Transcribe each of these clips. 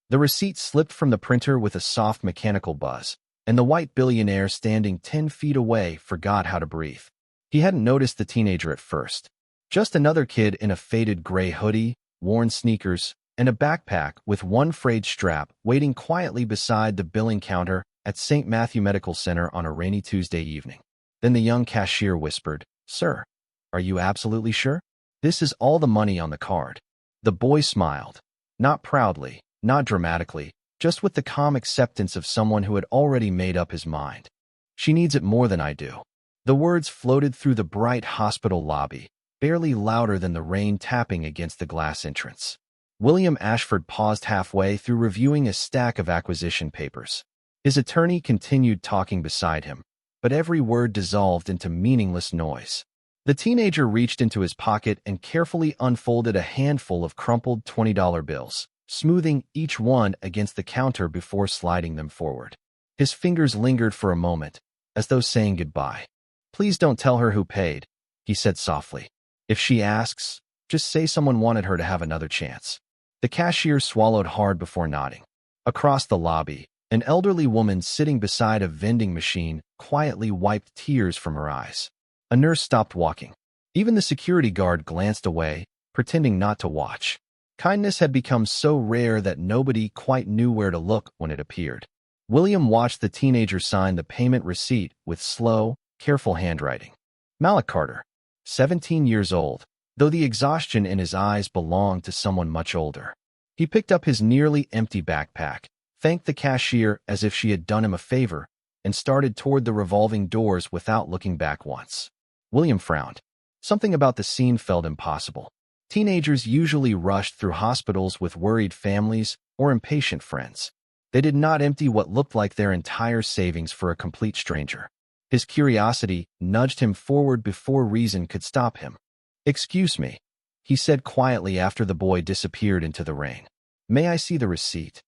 The receipt slipped from the printer with a soft mechanical buzz, and the white billionaire standing 10 feet away forgot how to breathe. He hadn't noticed the teenager at first. Just another kid in a faded gray hoodie, worn sneakers, and a backpack with one frayed strap waiting quietly beside the billing counter at St. Matthew Medical Center on a rainy Tuesday evening. Then the young cashier whispered, "Sir, are you absolutely sure? This is all the money on the card." The boy smiled. Not proudly, not dramatically, just with the calm acceptance of someone who had already made up his mind. "She needs it more than I do." The words floated through the bright hospital lobby, barely louder than the rain tapping against the glass entrance. William Ashford paused halfway through reviewing a stack of acquisition papers. His attorney continued talking beside him, but every word dissolved into meaningless noise. The teenager reached into his pocket and carefully unfolded a handful of crumpled $20 bills, smoothing each one against the counter before sliding them forward. His fingers lingered for a moment, as though saying goodbye. "Please don't tell her who paid," he said softly. "If she asks, just say someone wanted her to have another chance." The cashier swallowed hard before nodding. Across the lobby, an elderly woman sitting beside a vending machine quietly wiped tears from her eyes. A nurse stopped walking. Even the security guard glanced away, pretending not to watch. Kindness had become so rare that nobody quite knew where to look when it appeared. William watched the teenager sign the payment receipt with slow, careful handwriting. Malik Carter, 17 years old, though the exhaustion in his eyes belonged to someone much older. He picked up his nearly empty backpack, thanked the cashier as if she had done him a favor, and started toward the revolving doors without looking back once. William frowned. Something about the scene felt impossible. Teenagers usually rushed through hospitals with worried families or impatient friends. They did not empty what looked like their entire savings for a complete stranger. His curiosity nudged him forward before reason could stop him. "Excuse me," he said quietly after the boy disappeared into the rain. "May I see the receipt?"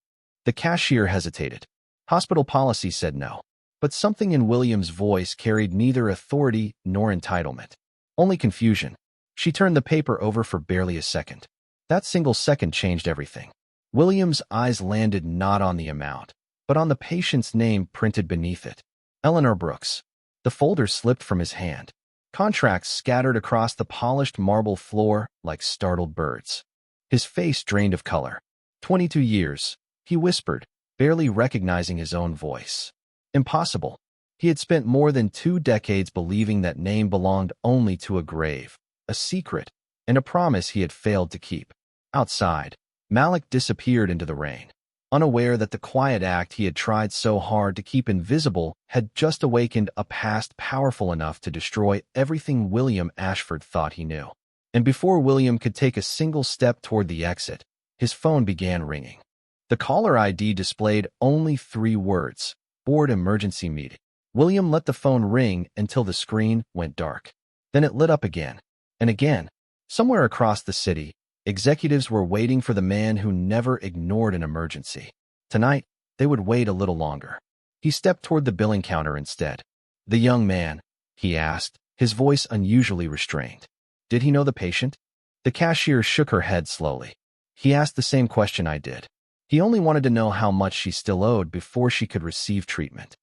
The cashier hesitated. Hospital policy said no. But something in William's voice carried neither authority nor entitlement. Only confusion. She turned the paper over for barely a second. That single second changed everything. William's eyes landed not on the amount, but on the patient's name printed beneath it. Eleanor Brooks. The folder slipped from his hand. Contracts scattered across the polished marble floor like startled birds. His face drained of color. 22 years, he whispered, barely recognizing his own voice. Impossible. He had spent more than 2 decades believing that name belonged only to a grave, a secret, and a promise he had failed to keep. Outside, Malik disappeared into the rain, unaware that the quiet act he had tried so hard to keep invisible had just awakened a past powerful enough to destroy everything William Ashford thought he knew. And before William could take a single step toward the exit, his phone began ringing. The caller ID displayed only 3 words: "Board emergency meeting." William let the phone ring until the screen went dark. Then it lit up again, and again. Somewhere across the city, executives were waiting for the man who never ignored an emergency. Tonight, they would wait a little longer. He stepped toward the billing counter instead. "The young man," he asked, his voice unusually restrained. "Did he know the patient?" The cashier shook her head slowly. "He asked the same question I did. He only wanted to know how much she still owed before she could receive treatment."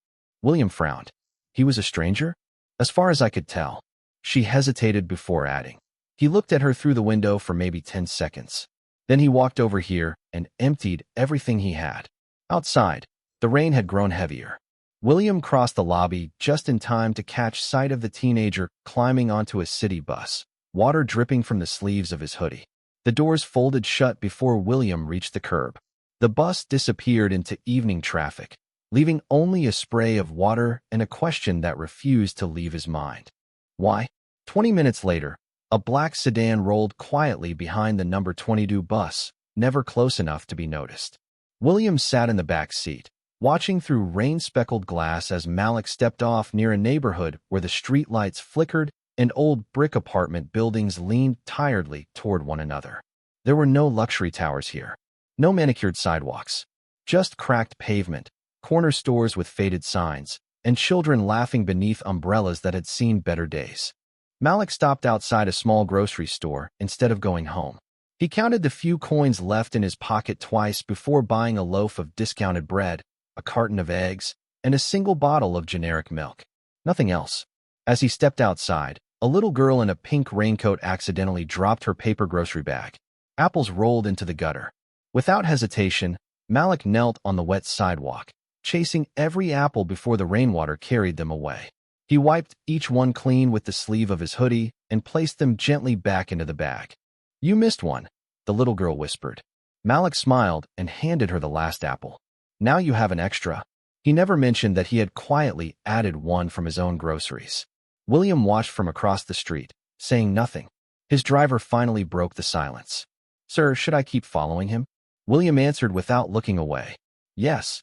William frowned. "He was a stranger?" "As far as I could tell." She hesitated before adding. He looked at her through the window for maybe 10 seconds. Then he walked over here and emptied everything he had. Outside, the rain had grown heavier. William crossed the lobby just in time to catch sight of the teenager climbing onto a city bus, water dripping from the sleeves of his hoodie. The doors folded shut before William reached the curb. The bus disappeared into evening traffic, leaving only a spray of water and a question that refused to leave his mind. Why? 20 minutes later, a black sedan rolled quietly behind the number 22 bus, never close enough to be noticed. William sat in the back seat, watching through rain-speckled glass as Malik stepped off near a neighborhood where the streetlights flickered and old brick apartment buildings leaned tiredly toward one another. There were no luxury towers here, no manicured sidewalks, just cracked pavement, corner stores with faded signs, and children laughing beneath umbrellas that had seen better days. Malik stopped outside a small grocery store instead of going home. He counted the few coins left in his pocket twice before buying a loaf of discounted bread, a carton of eggs, and a single bottle of generic milk. Nothing else. As he stepped outside, a little girl in a pink raincoat accidentally dropped her paper grocery bag. Apples rolled into the gutter. Without hesitation, Malik knelt on the wet sidewalk, chasing every apple before the rainwater carried them away. He wiped each one clean with the sleeve of his hoodie and placed them gently back into the bag. "You missed one," the little girl whispered. Malik smiled and handed her the last apple. "Now you have an extra." He never mentioned that he had quietly added one from his own groceries. William watched from across the street, saying nothing. His driver finally broke the silence. "Sir, should I keep following him?" William answered without looking away. "Yes."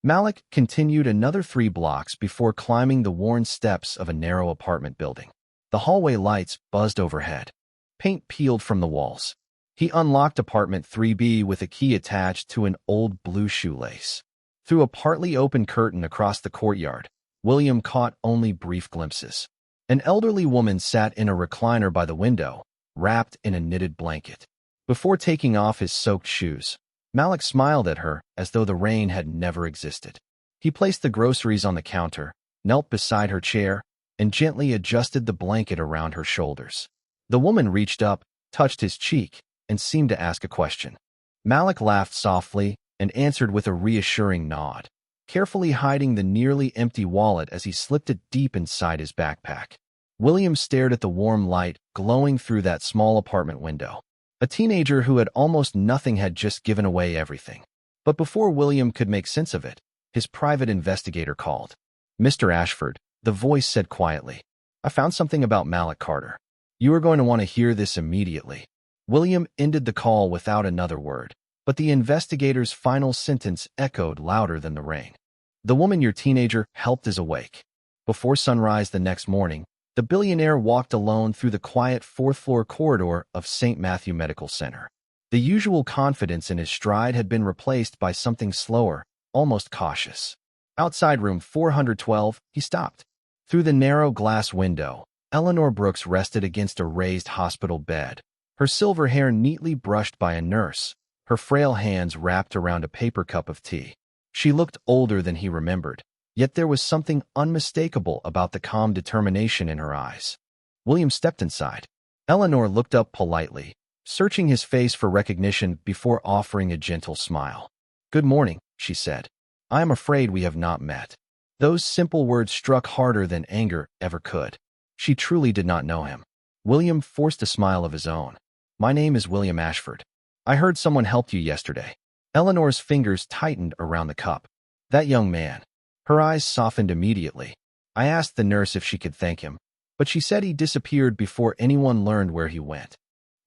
Malik continued another 3 blocks before climbing the worn steps of a narrow apartment building. The hallway lights buzzed overhead. Paint peeled from the walls. He unlocked apartment 3B with a key attached to an old blue shoelace. Through a partly open curtain across the courtyard, William caught only brief glimpses. An elderly woman sat in a recliner by the window, wrapped in a knitted blanket. Before taking off his soaked shoes, Malik smiled at her as though the rain had never existed. He placed the groceries on the counter, knelt beside her chair, and gently adjusted the blanket around her shoulders. The woman reached up, touched his cheek, and seemed to ask a question. Malik laughed softly and answered with a reassuring nod, carefully hiding the nearly empty wallet as he slipped it deep inside his backpack. William stared at the warm light glowing through that small apartment window. A teenager who had almost nothing had just given away everything. But before William could make sense of it, his private investigator called. "Mr. Ashford," the voice said quietly, "I found something about Malik Carter. You are going to want to hear this immediately." William ended the call without another word, but the investigator's final sentence echoed louder than the rain. "The woman your teenager helped is awake." Before sunrise the next morning, the billionaire walked alone through the quiet 4th-floor corridor of St. Matthew Medical Center. The usual confidence in his stride had been replaced by something slower, almost cautious. Outside room 412, he stopped. Through the narrow glass window, Eleanor Brooks rested against a raised hospital bed, her silver hair neatly brushed by a nurse, her frail hands wrapped around a paper cup of tea. She looked older than he remembered, yet there was something unmistakable about the calm determination in her eyes. William stepped inside. Eleanor looked up politely, searching his face for recognition before offering a gentle smile. "Good morning," she said. "I am afraid we have not met." Those simple words struck harder than anger ever could. She truly did not know him. William forced a smile of his own. "My name is William Ashford. I heard someone helped you yesterday." Eleanor's fingers tightened around the cup. "That young man." Her eyes softened immediately. "I asked the nurse if she could thank him, but she said he disappeared before anyone learned where he went."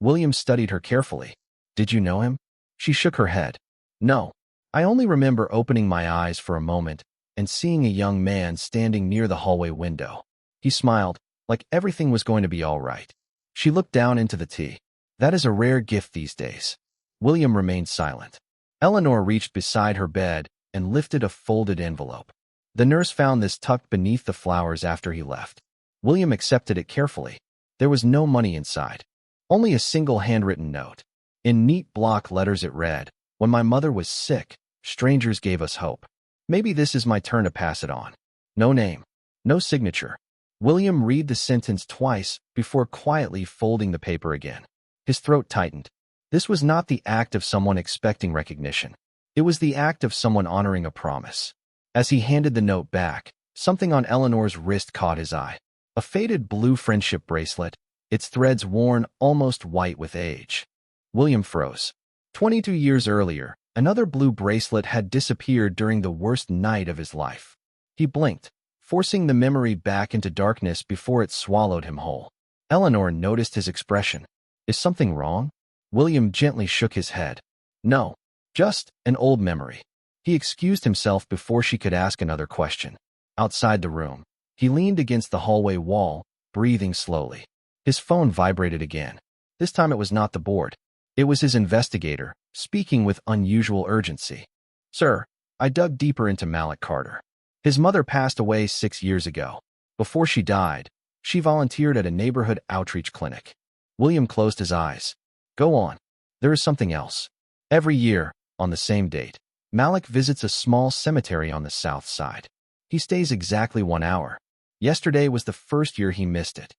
William studied her carefully. "Did you know him?" She shook her head. "No. I only remember opening my eyes for a moment and seeing a young man standing near the hallway window. He smiled, like everything was going to be all right." She looked down into the tea. "That is a rare gift these days." William remained silent. Eleanor reached beside her bed and lifted a folded envelope. The nurse found this tucked beneath the flowers after he left. William accepted it carefully. There was no money inside. Only a single handwritten note. In neat block letters it read, "When my mother was sick, strangers gave us hope. Maybe this is my turn to pass it on." No name. No signature. William read the sentence twice before quietly folding the paper again. His throat tightened. This was not the act of someone expecting recognition. It was the act of someone honoring a promise. As he handed the note back, something on Eleanor's wrist caught his eye. A faded blue friendship bracelet, its threads worn almost white with age. William froze. 22 years earlier, another blue bracelet had disappeared during the worst night of his life. He blinked, forcing the memory back into darkness before it swallowed him whole. Eleanor noticed his expression. "Is something wrong?" William gently shook his head. "No, just an old memory." He excused himself before she could ask another question. Outside the room, he leaned against the hallway wall, breathing slowly. His phone vibrated again. This time it was not the board. It was his investigator, speaking with unusual urgency. "Sir, I dug deeper into Malik Carter. His mother passed away 6 years ago. Before she died, she volunteered at a neighborhood outreach clinic." William closed his eyes. "Go on." There is something else. Every year, on the same date, Malik visits a small cemetery on the south side. He stays exactly 1 hour. Yesterday was the first year he missed it.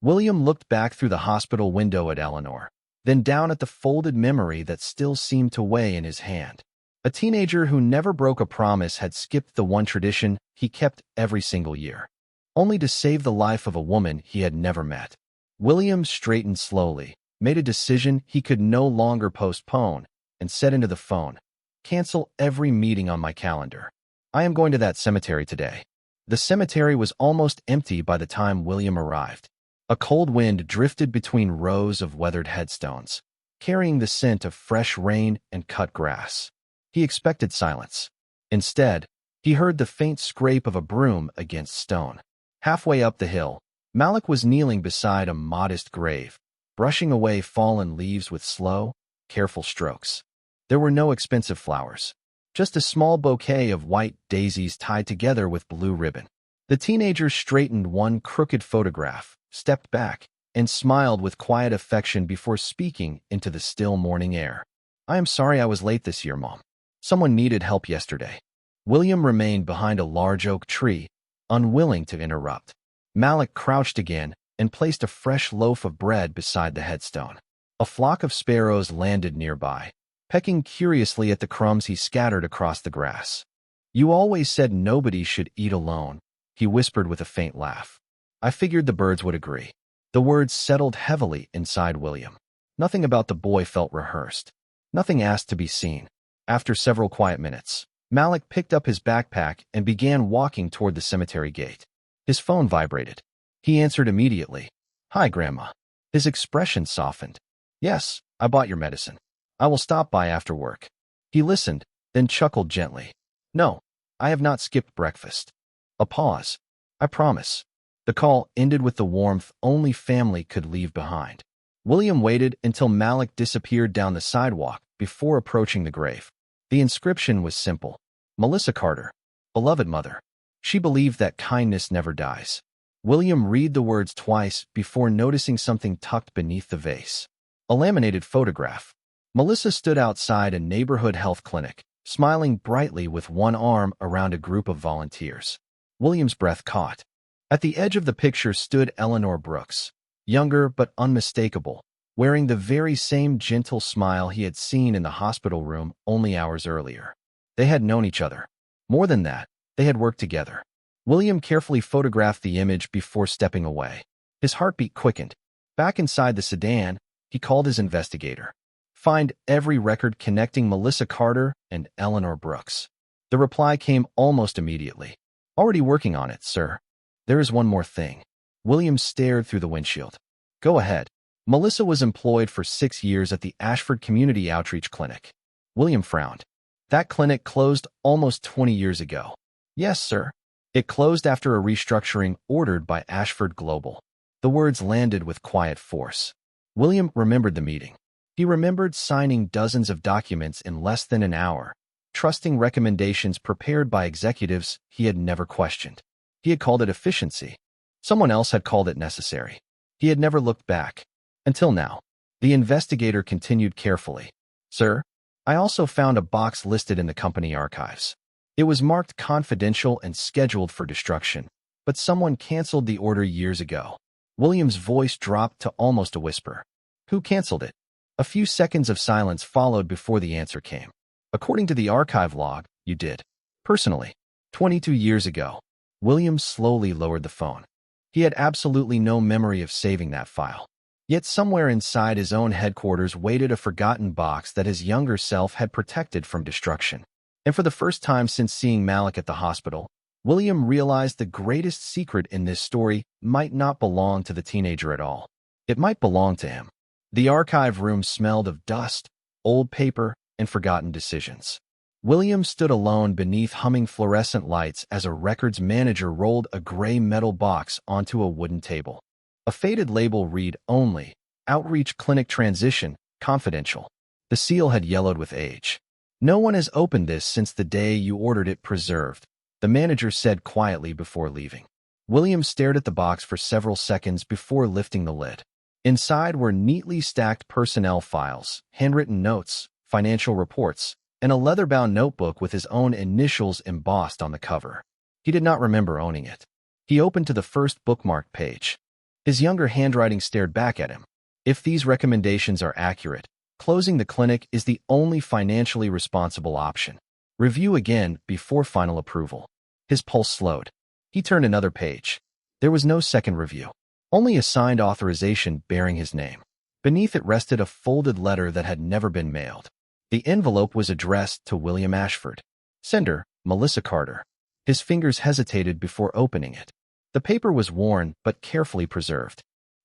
William looked back through the hospital window at Eleanor, then down at the folded memory that still seemed to weigh in his hand. A teenager who never broke a promise had skipped the one tradition he kept every single year, only to save the life of a woman he had never met. William straightened slowly, made a decision he could no longer postpone, and said into the phone, "Cancel every meeting on my calendar. I am going to that cemetery today." The cemetery was almost empty by the time William arrived. A cold wind drifted between rows of weathered headstones, carrying the scent of fresh rain and cut grass. He expected silence. Instead, he heard the faint scrape of a broom against stone. Halfway up the hill, Malik was kneeling beside a modest grave, brushing away fallen leaves with slow, careful strokes. There were no expensive flowers, just a small bouquet of white daisies tied together with blue ribbon. The teenager straightened one crooked photograph, stepped back, and smiled with quiet affection before speaking into the still morning air. "I am sorry I was late this year, Mom. Someone needed help yesterday." William remained behind a large oak tree, unwilling to interrupt. Malik crouched again and placed a fresh loaf of bread beside the headstone. A flock of sparrows landed nearby, pecking curiously at the crumbs he scattered across the grass. "You always said nobody should eat alone," he whispered with a faint laugh. "I figured the birds would agree." The words settled heavily inside William. Nothing about the boy felt rehearsed. Nothing asked to be seen. After several quiet minutes, Malik picked up his backpack and began walking toward the cemetery gate. His phone vibrated. He answered immediately. "Hi, Grandma." His expression softened. "Yes, I bought your medicine. I will stop by after work." He listened, then chuckled gently. "No, I have not skipped breakfast." A pause. "I promise." The call ended with the warmth only family could leave behind. William waited until Malik disappeared down the sidewalk before approaching the grave. The inscription was simple. "Melissa Carter, beloved mother." She believed that kindness never dies. William read the words twice before noticing something tucked beneath the vase. A laminated photograph. Melissa stood outside a neighborhood health clinic, smiling brightly with one arm around a group of volunteers. William's breath caught. At the edge of the picture stood Eleanor Brooks, younger but unmistakable, wearing the very same gentle smile he had seen in the hospital room only hours earlier. They had known each other. More than that, they had worked together. William carefully photographed the image before stepping away. His heartbeat quickened. Back inside the sedan, he called his investigator. "Find every record connecting Melissa Carter and Eleanor Brooks." The reply came almost immediately. "Already working on it, sir." "There is one more thing." William stared through the windshield. "Go ahead." Melissa was employed for 6 years at the Ashford Community Outreach Clinic. William frowned. "That clinic closed almost 20 years ago." "Yes, sir. It closed after a restructuring ordered by Ashford Global." The words landed with quiet force. William remembered the meeting. He remembered signing dozens of documents in less than an hour, trusting recommendations prepared by executives he had never questioned. He had called it efficiency. Someone else had called it necessary. He had never looked back. Until now. The investigator continued carefully. "Sir, I also found a box listed in the company archives. It was marked confidential and scheduled for destruction, but someone canceled the order years ago." William's voice dropped to almost a whisper. "Who canceled it?" A few seconds of silence followed before the answer came. "According to the archive log, you did. Personally. 22 years ago." William slowly lowered the phone. He had absolutely no memory of saving that file. Yet somewhere inside his own headquarters waited a forgotten box that his younger self had protected from destruction. And for the first time since seeing Malik at the hospital, William realized the greatest secret in this story might not belong to the teenager at all. It might belong to him. The archive room smelled of dust, old paper, and forgotten decisions. William stood alone beneath humming fluorescent lights as a records manager rolled a gray metal box onto a wooden table. A faded label read only, "Outreach Clinic Transition, Confidential." The seal had yellowed with age. "No one has opened this since the day you ordered it preserved," the manager said quietly before leaving. William stared at the box for several seconds before lifting the lid. Inside were neatly stacked personnel files, handwritten notes, financial reports, and a leather-bound notebook with his own initials embossed on the cover. He did not remember owning it. He opened to the first bookmarked page. His younger handwriting stared back at him. If these recommendations are accurate, closing the clinic is the only financially responsible option. Review again before final approval. His pulse slowed. He turned another page. There was no second review, only a signed authorization bearing his name. Beneath it rested a folded letter that had never been mailed. The envelope was addressed to William Ashford. Sender, Melissa Carter. His fingers hesitated before opening it. The paper was worn but carefully preserved.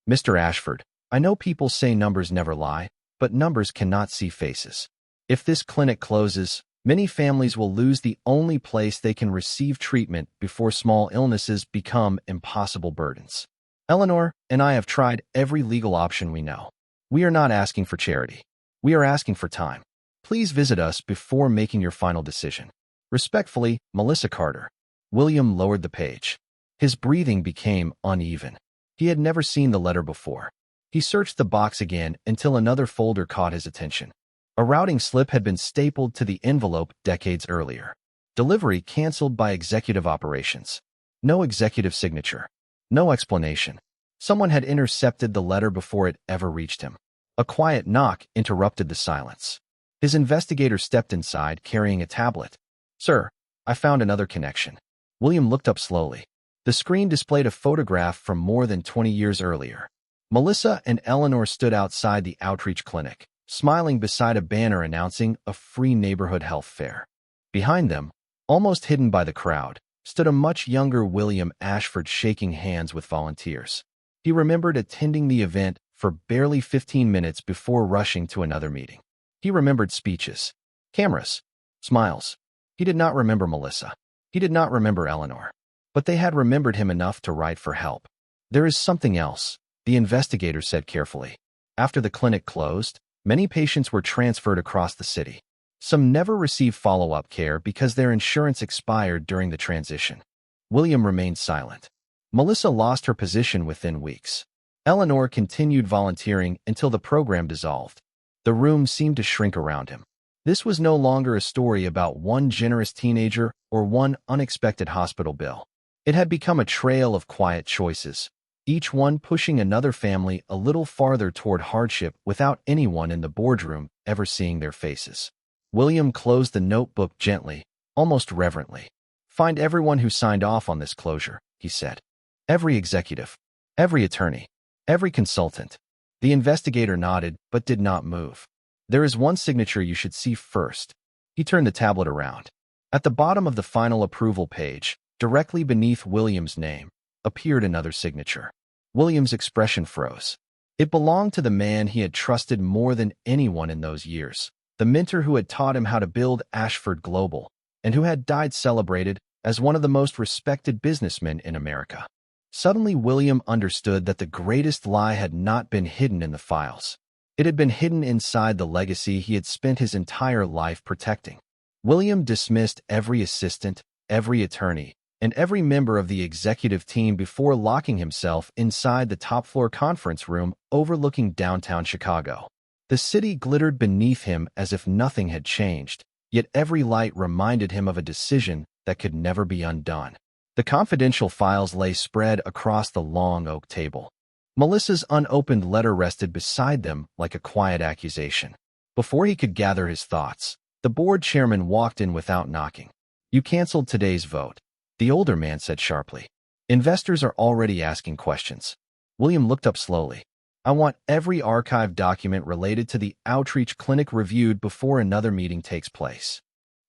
Mr. Ashford, I know people say numbers never lie, but numbers cannot see faces. If this clinic closes, many families will lose the only place they can receive treatment before small illnesses become impossible burdens. Eleanor and I have tried every legal option we know. We are not asking for charity. We are asking for time. Please visit us before making your final decision. Respectfully, Melissa Carter. William lowered the page. His breathing became uneven. He had never seen the letter before. He searched the box again until another folder caught his attention. A routing slip had been stapled to the envelope decades earlier. Delivery canceled by executive operations. No executive signature. No explanation. Someone had intercepted the letter before it ever reached him. A quiet knock interrupted the silence. His investigator stepped inside, carrying a tablet. Sir, I found another connection. William looked up slowly. The screen displayed a photograph from more than 20 years earlier. Melissa and Eleanor stood outside the outreach clinic, smiling beside a banner announcing a free neighborhood health fair. Behind them, almost hidden by the crowd, stood a much younger William Ashford shaking hands with volunteers. He remembered attending the event for barely 15 minutes before rushing to another meeting. He remembered speeches, cameras, smiles. He did not remember Melissa. He did not remember Eleanor. But they had remembered him enough to write for help. There is something else, the investigator said carefully. After the clinic closed, many patients were transferred across the city. Some never received follow-up care because their insurance expired during the transition. William remained silent. Melissa lost her position within weeks. Eleanor continued volunteering until the program dissolved. The room seemed to shrink around him. This was no longer a story about one generous teenager or one unexpected hospital bill. It had become a trail of quiet choices, each one pushing another family a little farther toward hardship without anyone in the boardroom ever seeing their faces. William closed the notebook gently, almost reverently. Find everyone who signed off on this closure, he said. Every executive, every attorney, every consultant. The investigator nodded but did not move. There is one signature you should see first. He turned the tablet around. At the bottom of the final approval page, directly beneath William's name, appeared another signature. William's expression froze. It belonged to the man he had trusted more than anyone in those years, the mentor who had taught him how to build Ashford Global, and who had died celebrated as one of the most respected businessmen in America. Suddenly, William understood that the greatest lie had not been hidden in the files. It had been hidden inside the legacy he had spent his entire life protecting. William dismissed every assistant, every attorney, and every member of the executive team before locking himself inside the top-floor conference room overlooking downtown Chicago. The city glittered beneath him as if nothing had changed, yet every light reminded him of a decision that could never be undone. The confidential files lay spread across the long oak table. Melissa's unopened letter rested beside them like a quiet accusation. Before he could gather his thoughts, the board chairman walked in without knocking. You canceled today's vote, the older man said sharply. Investors are already asking questions. William looked up slowly. I want every archived document related to the outreach clinic reviewed before another meeting takes place.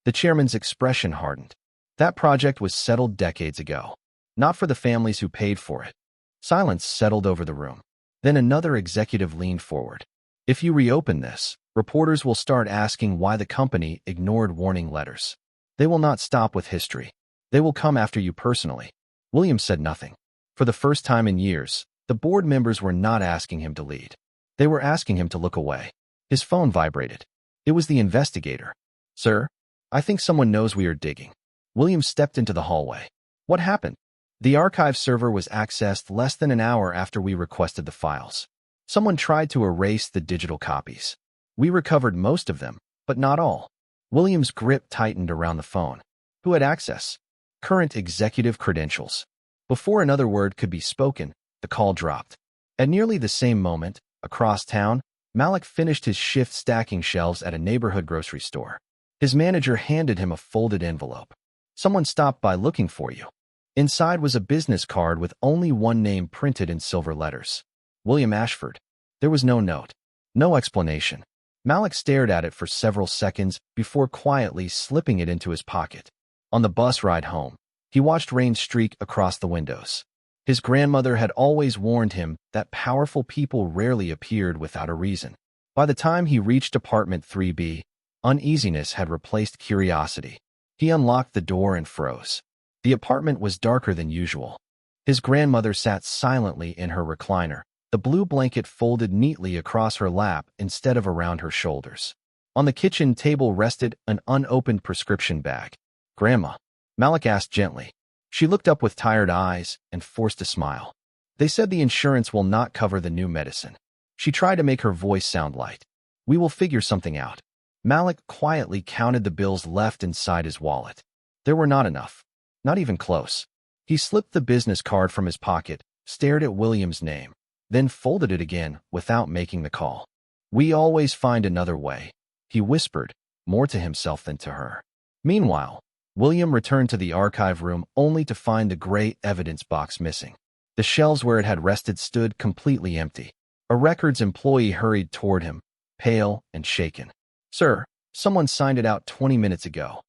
The chairman's expression hardened. That project was settled decades ago, not for the families who paid for it. Silence settled over the room. Then another executive leaned forward. If you reopen this, reporters will start asking why the company ignored warning letters. They will not stop with history. They will come after you personally. William said nothing. For the first time in years, the board members were not asking him to lead. They were asking him to look away. His phone vibrated. It was the investigator. Sir, I think someone knows we are digging. William stepped into the hallway. What happened? The archive server was accessed less than an hour after we requested the files. Someone tried to erase the digital copies. We recovered most of them, but not all. William's grip tightened around the phone. Who had access? Current executive credentials. Before another word could be spoken, the call dropped. At nearly the same moment, across town, Malik finished his shift stacking shelves at a neighborhood grocery store. His manager handed him a folded envelope. Someone stopped by looking for you. Inside was a business card with only one name printed in silver letters. William Ashford. There was no note. No explanation. Malik stared at it for several seconds before quietly slipping it into his pocket. On the bus ride home, he watched rain streak across the windows. His grandmother had always warned him that powerful people rarely appeared without a reason. By the time he reached apartment 3B, uneasiness had replaced curiosity. He unlocked the door and froze. The apartment was darker than usual. His grandmother sat silently in her recliner, the blue blanket folded neatly across her lap instead of around her shoulders. On the kitchen table rested an unopened prescription bag. "Grandma," Malik asked gently. She looked up with tired eyes and forced a smile. "They said the insurance will not cover the new medicine." She tried to make her voice sound light. "We will figure something out." Malik quietly counted the bills left inside his wallet. There were not enough. Not even close. He slipped the business card from his pocket, stared at William's name, then folded it again without making the call. "We always find another way," he whispered, more to himself than to her. Meanwhile, William returned to the archive room only to find the gray evidence box missing. The shelves where it had rested stood completely empty. A records employee hurried toward him, pale and shaken. "Sir, someone signed it out 20 minutes ago."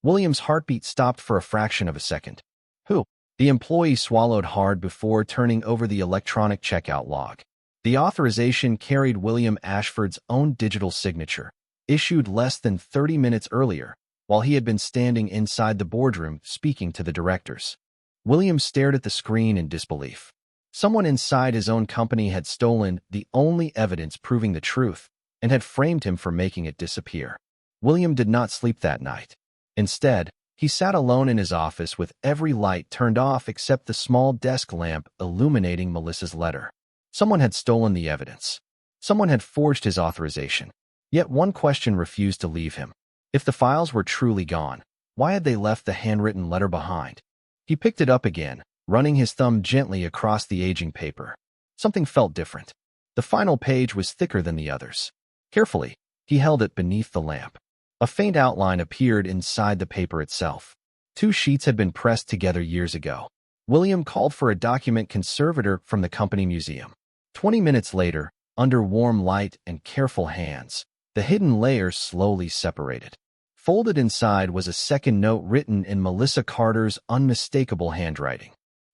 William's heartbeat stopped for a fraction of a second. "Who?" The employee swallowed hard before turning over the electronic checkout log. The authorization carried William Ashford's own digital signature, issued less than 30 minutes earlier, while he had been standing inside the boardroom speaking to the directors. William stared at the screen in disbelief. Someone inside his own company had stolen the only evidence proving the truth and had framed him for making it disappear. William did not sleep that night. Instead, he sat alone in his office with every light turned off except the small desk lamp illuminating Melissa's letter. Someone had stolen the evidence. Someone had forged his authorization. Yet one question refused to leave him. If the files were truly gone, why had they left the handwritten letter behind? He picked it up again, running his thumb gently across the aging paper. Something felt different. The final page was thicker than the others. Carefully, he held it beneath the lamp. A faint outline appeared inside the paper itself. 2 sheets had been pressed together years ago. William called for a document conservator from the company museum. 20 minutes later, under warm light and careful hands, the hidden layers slowly separated. Folded inside was a second note written in Melissa Carter's unmistakable handwriting.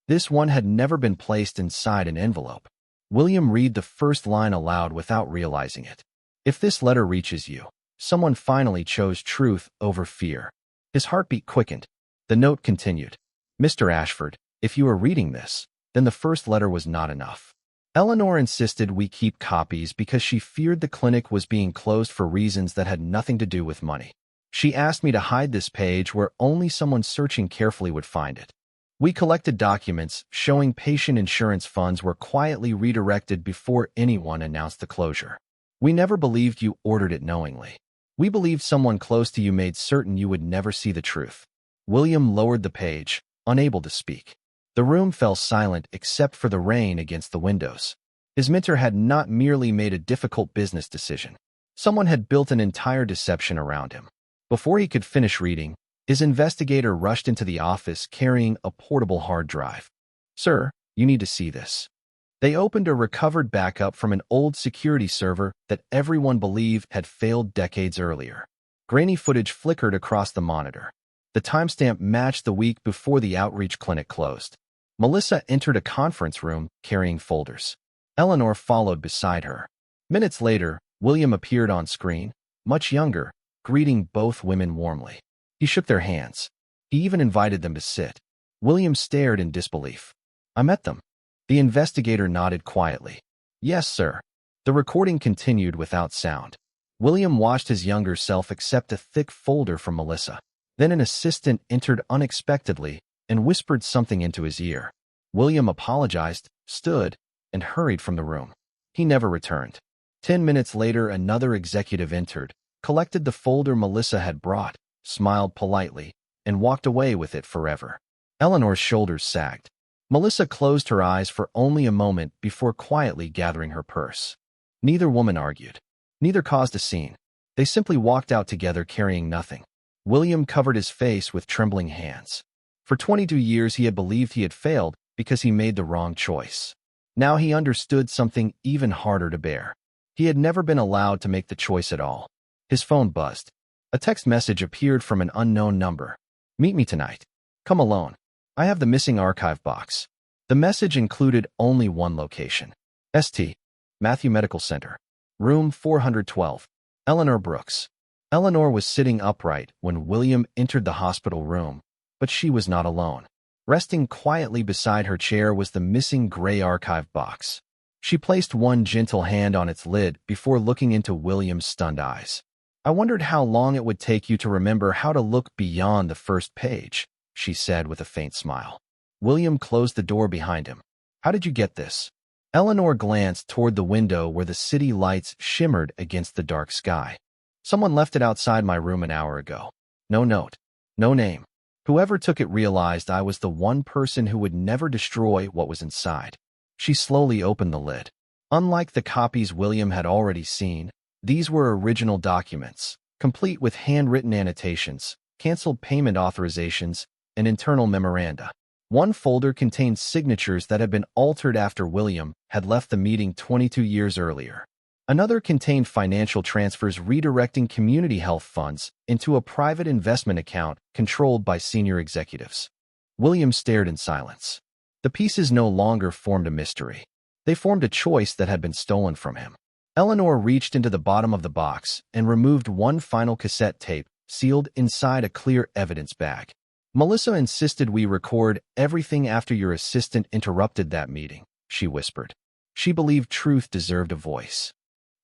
This one had never been placed inside an envelope. William read the first line aloud without realizing it. "If this letter reaches you, someone finally chose truth over fear." His heartbeat quickened. The note continued. "Mr. Ashford, if you are reading this, then the first letter was not enough. Eleanor insisted we keep copies because she feared the clinic was being closed for reasons that had nothing to do with money. She asked me to hide this page where only someone searching carefully would find it. We collected documents showing patient insurance funds were quietly redirected before anyone announced the closure. We never believed you ordered it knowingly. We believed someone close to you made certain you would never see the truth." William lowered the page, unable to speak. The room fell silent except for the rain against the windows. His mentor had not merely made a difficult business decision. Someone had built an entire deception around him. Before he could finish reading, his investigator rushed into the office carrying a portable hard drive. "Sir, you need to see this." They opened a recovered backup from an old security server that everyone believed had failed decades earlier. Grainy footage flickered across the monitor. The timestamp matched the week before the outreach clinic closed. Melissa entered a conference room carrying folders. Eleanor followed beside her. Minutes later, William appeared on screen, much younger, greeting both women warmly. He shook their hands. He even invited them to sit. William stared in disbelief. "I met them." The investigator nodded quietly. "Yes, sir." The recording continued without sound. William watched his younger self accept a thick folder from Melissa. Then an assistant entered unexpectedly and whispered something into his ear. William apologized, stood, and hurried from the room. He never returned. 10 minutes later, another executive entered, collected the folder Melissa had brought, smiled politely, and walked away with it forever. Eleanor's shoulders sagged. Melissa closed her eyes for only a moment before quietly gathering her purse. Neither woman argued. Neither caused a scene. They simply walked out together carrying nothing. William covered his face with trembling hands. For 22 years he had believed he had failed because he made the wrong choice. Now he understood something even harder to bear. He had never been allowed to make the choice at all. His phone buzzed. A text message appeared from an unknown number. "Meet me tonight. Come alone. I have the missing archive box." The message included only one location. St. Matthew Medical Center. Room 412. Eleanor Brooks. Eleanor was sitting upright when William entered the hospital room, but she was not alone. Resting quietly beside her chair was the missing gray archive box. She placed one gentle hand on its lid before looking into William's stunned eyes. "I wondered how long it would take you to remember how to look beyond the first page," she said with a faint smile. William closed the door behind him. "How did you get this?" Eleanor glanced toward the window where the city lights shimmered against the dark sky. "Someone left it outside my room an hour ago. No note. No name. Whoever took it realized I was the one person who would never destroy what was inside." She slowly opened the lid. Unlike the copies William had already seen, these were original documents, complete with handwritten annotations, canceled payment authorizations, and internal memoranda. One folder contained signatures that had been altered after William had left the meeting 22 years earlier. Another contained financial transfers redirecting community health funds into a private investment account controlled by senior executives. William stared in silence. The pieces no longer formed a mystery. They formed a choice that had been stolen from him. Eleanor reached into the bottom of the box and removed one final cassette tape sealed inside a clear evidence bag. "Melissa insisted we record everything after your assistant interrupted that meeting," she whispered. She believed truth deserved a voice.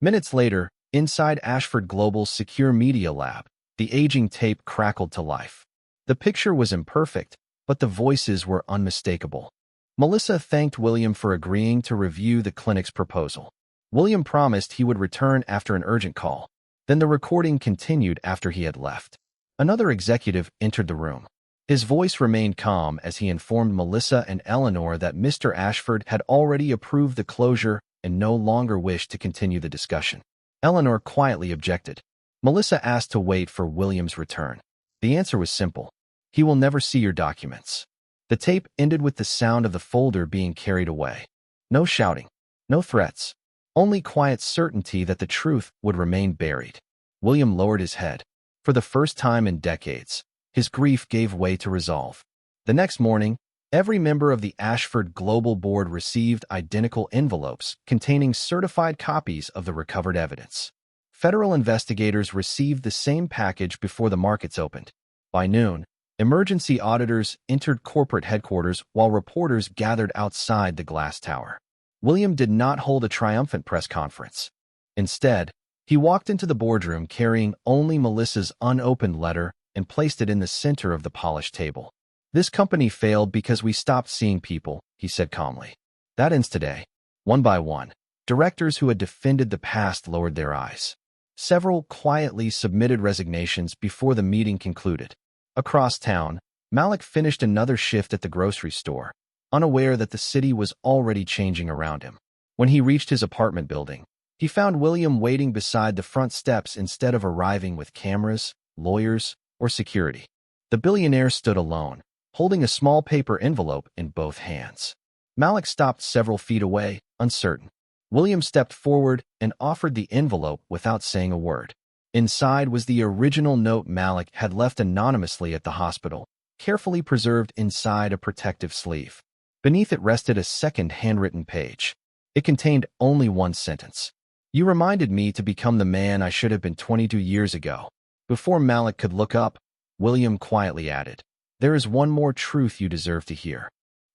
Minutes later, inside Ashford Global's secure media lab, the aging tape crackled to life. The picture was imperfect, but the voices were unmistakable. Melissa thanked William for agreeing to review the clinic's proposal. William promised he would return after an urgent call. Then the recording continued after he had left. Another executive entered the room. His voice remained calm as he informed Melissa and Eleanor that Mr. Ashford had already approved the closure and no longer wished to continue the discussion. Eleanor quietly objected. Melissa asked to wait for William's return. The answer was simple. "He will never see your documents." The tape ended with the sound of the folder being carried away. No shouting, no threats, only quiet certainty that the truth would remain buried. William lowered his head. For the first time in decades, his grief gave way to resolve. The next morning, every member of the Ashford Global Board received identical envelopes containing certified copies of the recovered evidence. Federal investigators received the same package before the markets opened. By noon, emergency auditors entered corporate headquarters while reporters gathered outside the glass tower. William did not hold a triumphant press conference. Instead, he walked into the boardroom carrying only Melissa's unopened letter and placed it in the center of the polished table. "This company failed because we stopped seeing people," he said calmly. That ends today. One by one, directors who had defended the past lowered their eyes. Several quietly submitted resignations before the meeting concluded. Across town, Malik finished another shift at the grocery store, unaware that the city was already changing around him. When he reached his apartment building, he found William waiting beside the front steps instead of arriving with cameras, lawyers, or security. The billionaire stood alone, holding a small paper envelope in both hands. Malik stopped several feet away, uncertain. William stepped forward and offered the envelope without saying a word. Inside was the original note Malik had left anonymously at the hospital, carefully preserved inside a protective sleeve. Beneath it rested a second handwritten page. It contained only one sentence. "You reminded me to become the man I should have been 22 years ago." Before Malik could look up, William quietly added, "There is one more truth you deserve to hear.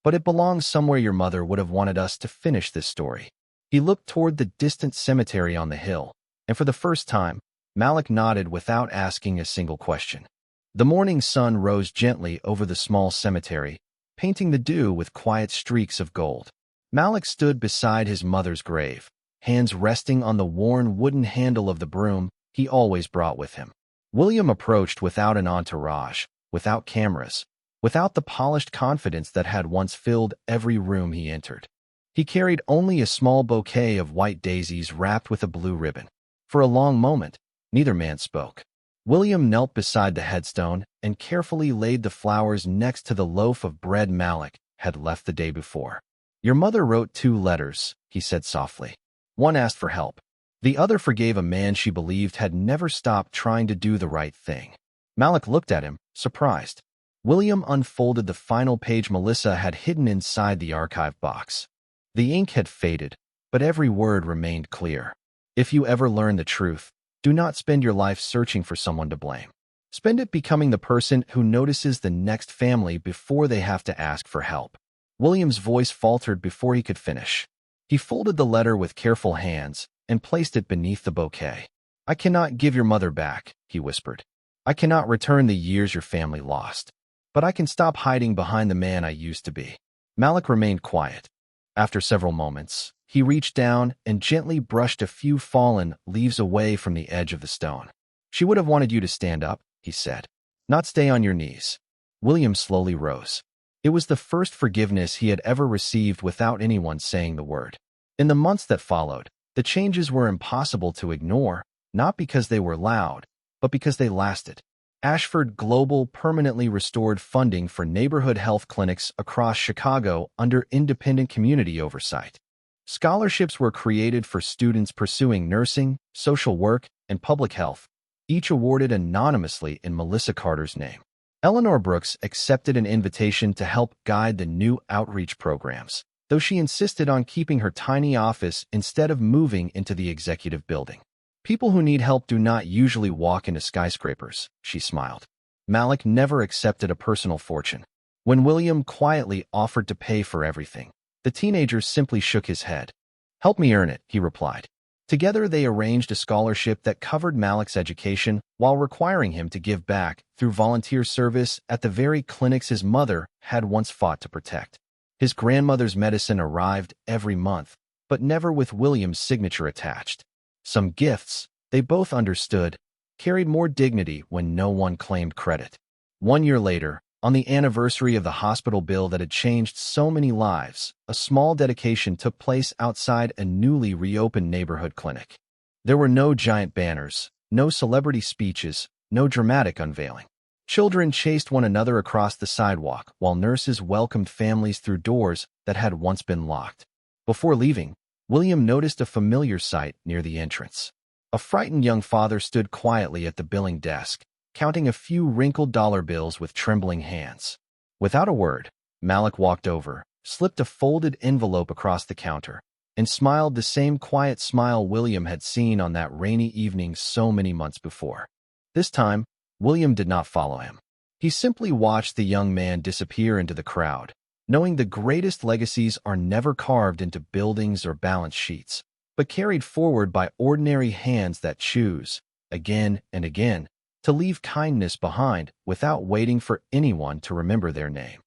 But it belongs somewhere your mother would have wanted us to finish this story." He looked toward the distant cemetery on the hill, and for the first time, Malik nodded without asking a single question. The morning sun rose gently over the small cemetery, painting the dew with quiet streaks of gold. Malik stood beside his mother's grave, hands resting on the worn wooden handle of the broom he always brought with him. William approached without an entourage, without cameras, without the polished confidence that had once filled every room he entered. He carried only a small bouquet of white daisies wrapped with a blue ribbon. For a long moment, neither man spoke. William knelt beside the headstone and carefully laid the flowers next to the loaf of bread Malik had left the day before. "Your mother wrote 2 letters," he said softly. "One asked for help. The other forgave a man she believed had never stopped trying to do the right thing." Malik looked at him, surprised. William unfolded the final page Melissa had hidden inside the archive box. The ink had faded, but every word remained clear. "If you ever learn the truth, do not spend your life searching for someone to blame. Spend it becoming the person who notices the next family before they have to ask for help." William's voice faltered before he could finish. He folded the letter with careful hands and placed it beneath the bouquet. "I cannot give your mother back," he whispered. "I cannot return the years your family lost. But I can stop hiding behind the man I used to be." Malik remained quiet. After several moments, he reached down and gently brushed a few fallen leaves away from the edge of the stone. "She would have wanted you to stand up," he said, "not stay on your knees." William slowly rose. It was the first forgiveness he had ever received without anyone saying the word. In the months that followed, the changes were impossible to ignore, not because they were loud, but because they lasted. Ashford Global permanently restored funding for neighborhood health clinics across Chicago under independent community oversight. Scholarships were created for students pursuing nursing, social work, and public health, each awarded anonymously in Melissa Carter's name. Eleanor Brooks accepted an invitation to help guide the new outreach programs, though she insisted on keeping her tiny office instead of moving into the executive building. "People who need help do not usually walk into skyscrapers," she smiled. Malik never accepted a personal fortune. When William quietly offered to pay for everything, the teenager simply shook his head. "Help me earn it," he replied. Together they arranged a scholarship that covered Malik's education while requiring him to give back through volunteer service at the very clinics his mother had once fought to protect. His grandmother's medicine arrived every month, but never with William's signature attached. Some gifts, they both understood, carried more dignity when no one claimed credit. 1 year later, on the anniversary of the hospital bill that had changed so many lives, a small dedication took place outside a newly reopened neighborhood clinic. There were no giant banners, no celebrity speeches, no dramatic unveiling. Children chased one another across the sidewalk while nurses welcomed families through doors that had once been locked. Before leaving, William noticed a familiar sight near the entrance. A frightened young father stood quietly at the billing desk, counting a few wrinkled dollar bills with trembling hands. Without a word, Malik walked over, slipped a folded envelope across the counter, and smiled the same quiet smile William had seen on that rainy evening so many months before. This time, William did not follow him. He simply watched the young man disappear into the crowd, knowing the greatest legacies are never carved into buildings or balance sheets, but carried forward by ordinary hands that choose, again and again, to leave kindness behind without waiting for anyone to remember their name.